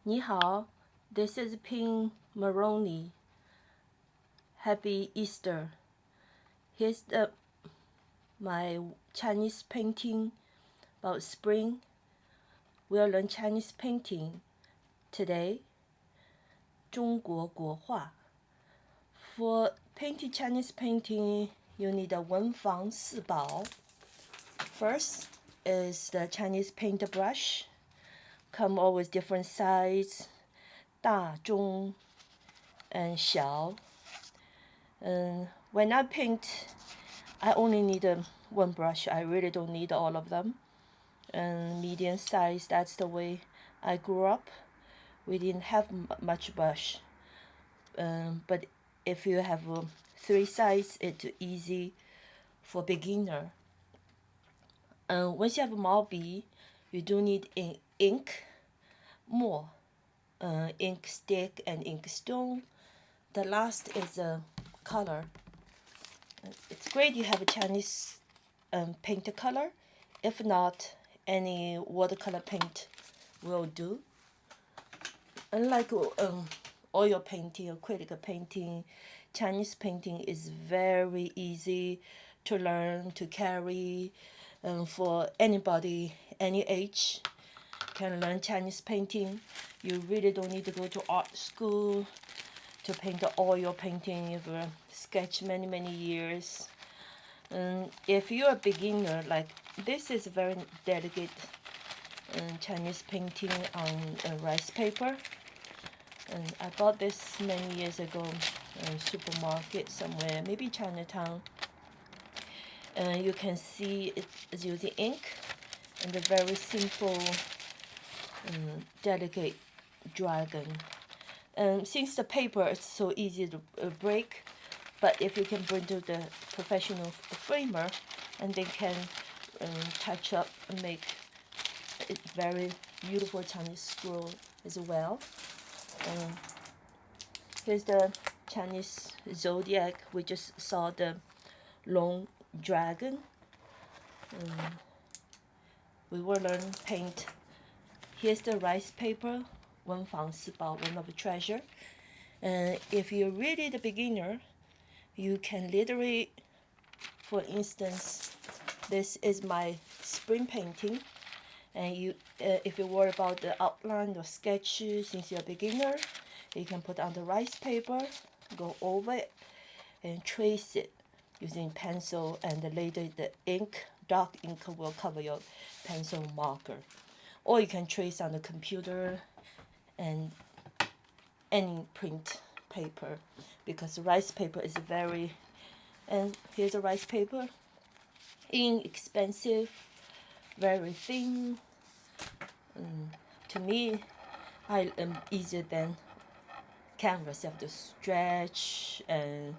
你好, this is Ping Moroney. Happy Easter. Here's my Chinese painting about spring. We'll learn Chinese painting today. 中国国画. For painting Chinese painting, you need a 文房四宝. First is the Chinese paint brush. Come all with different size, 大中 and 小. And when I paint, I only need one brush. I really don't need all of them. And medium size, that's the way I grew up. We didn't have much brush. But if you have 3 size, it's easy for beginner. Once you have 毛笔, you do need ink, more ink stick and ink stone. The last is a color. It's great you have a Chinese paint color. If not, any watercolor paint will do. Unlike oil painting, acrylic painting, Chinese painting is very easy to learn, to carry. For anybody, any age, can learn Chinese painting. You really don't need to go to art school to paint the oil painting. You've sketched many years. If you're a beginner, like this is very delicate Chinese painting on rice paper. And I bought this many years ago in a supermarket somewhere, maybe Chinatown. You can see it's using ink and a very simple, delicate dragon. Since the paper is so easy to break, but if you can bring to the professional framer, and they can touch up and make it very beautiful Chinese scroll as well. Here's the Chinese zodiac. We just saw the long dragon. We will learn paint. Here's the rice paper, 文房四宝, one of the treasure. If you're really the beginner, you can literally, for instance, this is my spring painting. And you, if you worry about the outline or sketch, since you're a beginner, you can put on the rice paper, go over it, and trace it using pencil, and later the ink, dark ink, will cover your pencil marker. Or you can trace on the computer and any print paper, because rice paper is very, and here's a rice paper, inexpensive, very thin. To me, I am easier than canvas. You have to stretch and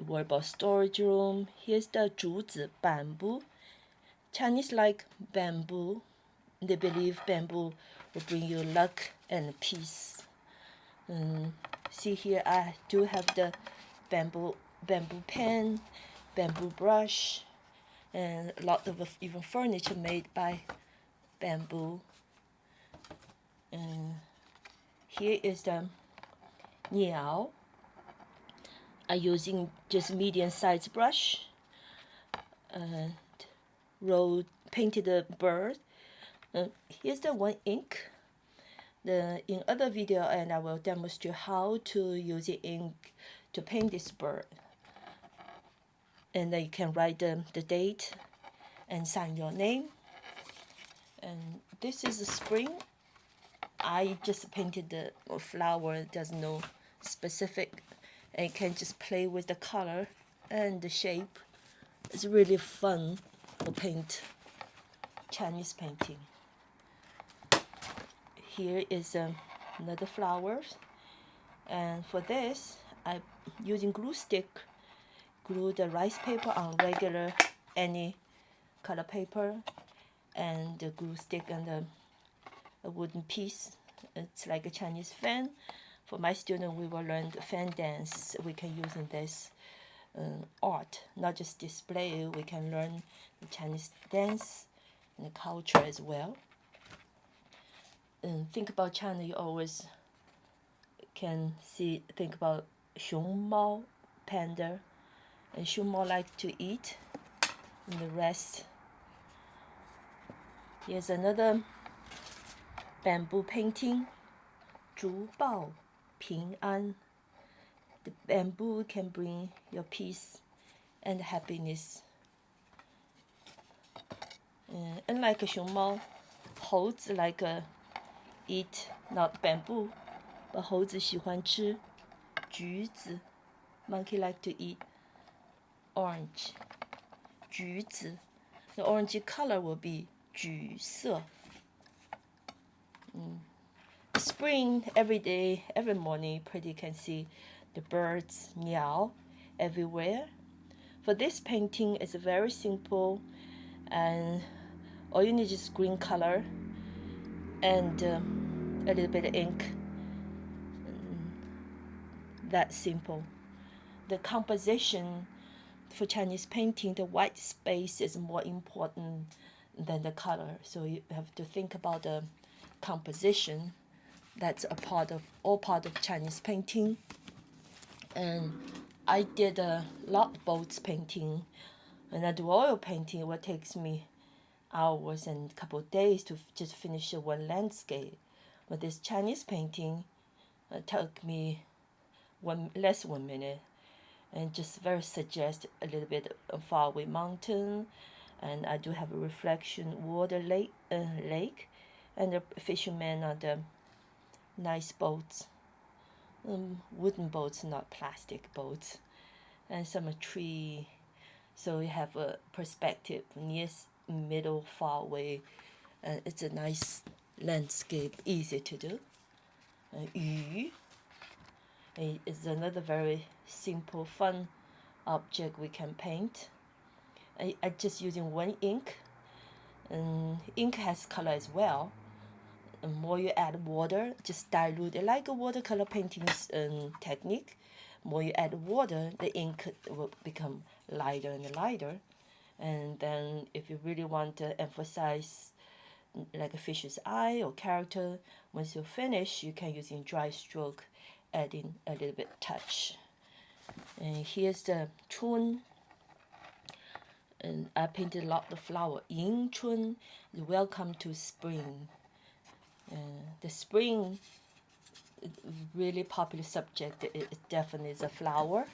worry about storage room. Here's the 竹子, bamboo. Chinese like bamboo. They believe bamboo will bring you luck and peace. See here, I do have the bamboo pen, bamboo brush, and a lot of even furniture made by bamboo. And here is the niao. I'm using just medium-sized brush and painted the bird. Here's the one ink. In other video, and I will demonstrate how to use the ink to paint this bird. And then you can write the date and sign your name. And this is the spring. I just painted the flower. There's no specific, and you can just play with the color and the shape. It's really fun to paint Chinese painting. Here is another flowers, and for this I'm using glue stick. Glue the rice paper on regular any color paper, and the glue stick and a wooden piece. It's like a Chinese fan. For my student, we will learn the fan dance. We can use in this art, not just display. We can learn the Chinese dance and the culture as well. think about China, you always can think about 熊猫 panda, and 熊猫 like to eat, and the rest. Here's another bamboo painting, 竹报平安. The bamboo can bring your peace and happiness. Unlike a 熊猫, 猴子 like eat not bamboo, but 猴子喜欢吃橘子. Monkey like to eat orange. 橘子. The orange color will be 橘色. Spring, every day, every morning, pretty can see the birds meow everywhere. For this painting, it's very simple, and all you need is green color and a little bit of ink. That simple. The composition for Chinese painting, the white space is more important than the color. So you have to think about the composition. That's all part of Chinese painting. And I did a lot boats painting. When I do oil painting, it takes me hours and a couple of days to just finish one landscape. But this Chinese painting took me less 1 minute, and just very suggest a little bit of faraway mountain, and I do have a reflection water lake, and the fishermen on the nice boats, wooden boats, not plastic boats, and some tree. So you have a perspective near, middle, far away, and it's a nice landscape, easy to do. 鱼 is another very simple, fun object we can paint. I just using one ink, and ink has color as well. The more you add water, just dilute it like a watercolor painting technique. More you add water, the ink will become lighter and lighter. And then if you really want to emphasize like a fish's eye or character, once you finish, you can use in dry stroke, adding a little bit touch. And here's the chun. And I painted a lot of flower. Yin chun, welcome to spring. The spring, really popular subject. It definitely is a flower.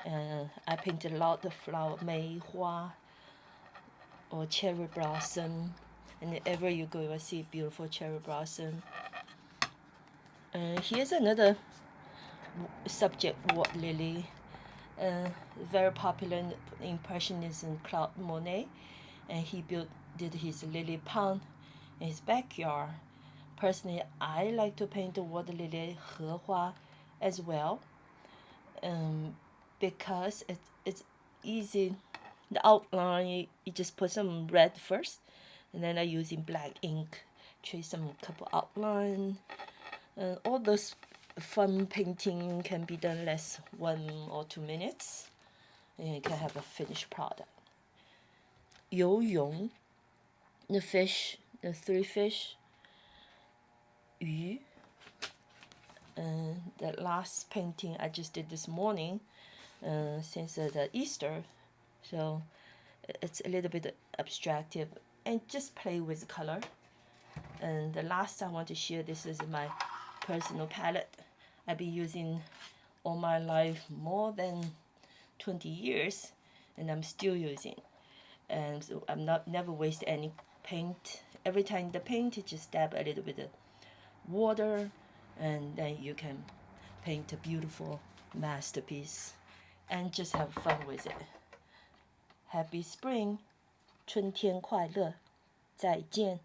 I painted a lot of flower, 梅花 or cherry blossom. And everywhere you go, you will see beautiful cherry blossom. Here's another subject, water lily. Very popular in Impressionism, Claude Monet, and he did his lily pond in his backyard. Personally, I like to paint the water lily, 荷花, as well, because it's easy. The outline, you just put some red first, and then I using black ink, trace some couple outline. All those fun painting can be done less 1 or 2 minutes, and you can have a finished product. 游泳, the fish, the 3 fish. 鱼. The last painting I just did this morning, since the Easter, so it's a little bit abstractive, and just play with color. And the last I want to share, this is my personal palette. I've been using all my life, more than 20 years, and I'm still using. And so I'm never waste any paint. Every time the paint, you just dab a little bit of water, and then you can paint a beautiful masterpiece and just have fun with it. Happy spring, 春天快乐，再见。